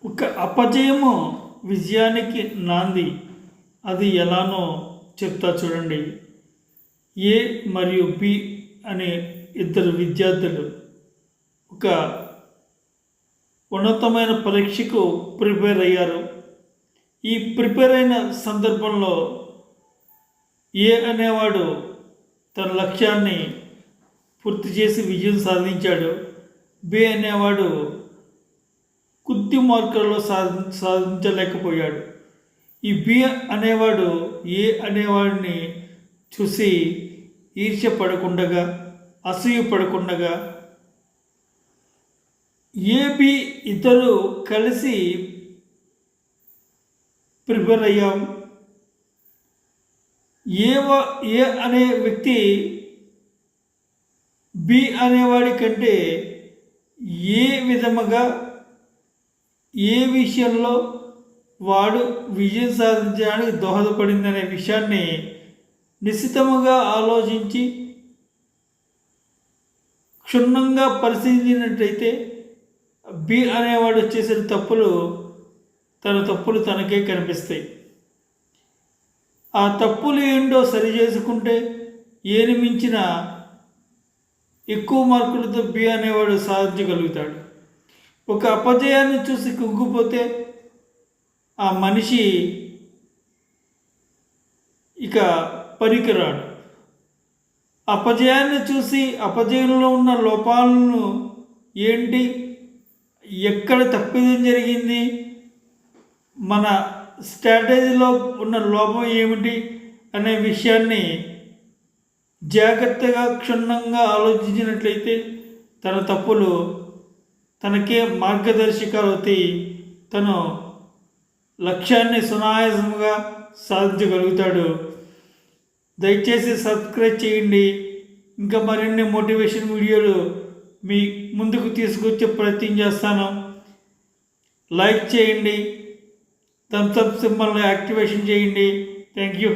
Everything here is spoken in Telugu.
ఒక అపజయము విజయానికి నాంది. అది ఎలానో చెప్తా చూడండి. ఏ మరియు బి అనే ఇద్దరు విద్యార్థులు ఒక ఉన్నతమైన పరీక్షకు ప్రిపేర్ అయ్యారు. ఈ ప్రిపేర్ అయిన సందర్భంలో ఏ అనేవాడు తన లక్ష్యాన్ని పూర్తి చేసి విజయం సాధించాడు. బి అనేవాడు కొద్ది మార్కులలో సాధించలేకపోయాడు. ఈ బి అనేవాడు ఏ అనేవాడిని చూసి ఈర్ష్య పడకుండగా, అసూయ పడకుండగా ఏబి ఇద్దరు కలిసి ప్రిపేర్ అయ్యాం. ఏ అనే వ్యక్తి బి అనేవాడి కంటే ఏ విధముగా ఏ విషయంలో వాడు విజయం సాధించడానికి దోహదపడిందనే విషయాన్ని నిశితముగా ఆలోచించి క్షుణ్ణంగా పరిశీలించినట్లయితే బి అనేవాడు చేసిన తన తప్పులు తనకే కనిపిస్తాయి. ఆ తప్పులు ఏంటో సరి చేసుకుంటే ఏని మించిన ఎక్కువ మార్కులతో బి అనేవాడు సాధించగలుగుతాడు. ఒక అపజయాన్ని చూసి కుంగిపోతే ఆ మనిషి ఇక పనికిరాడు. అపజయాన్ని చూసి అపజయంలో ఉన్న లోపాలను ఏంటి, ఎక్కడ తప్పిదం జరిగింది, మన స్ట్రాటజీలో ఉన్న లోపం ఏమిటి అనే విషయాన్ని జాగ్రత్తగా క్షుణ్ణంగా ఆలోచించినట్లయితే తన తప్పులు తనకే మార్గదర్శకాలు అవుతాయి. తను లక్ష్యాన్ని సునాయాసంగా సాధించగలుగుతాడు. దయచేసి సబ్స్క్రైబ్ చేయండి. ఇంకా మరిన్ని మోటివేషన్ వీడియోలు మీ ముందుకు తీసుకొచ్చే ప్రయత్నం చేస్తాను. లైక్ చేయండి, థమ్స్ అప్ సింబల్ని యాక్టివేషన్ చేయండి. Thank you.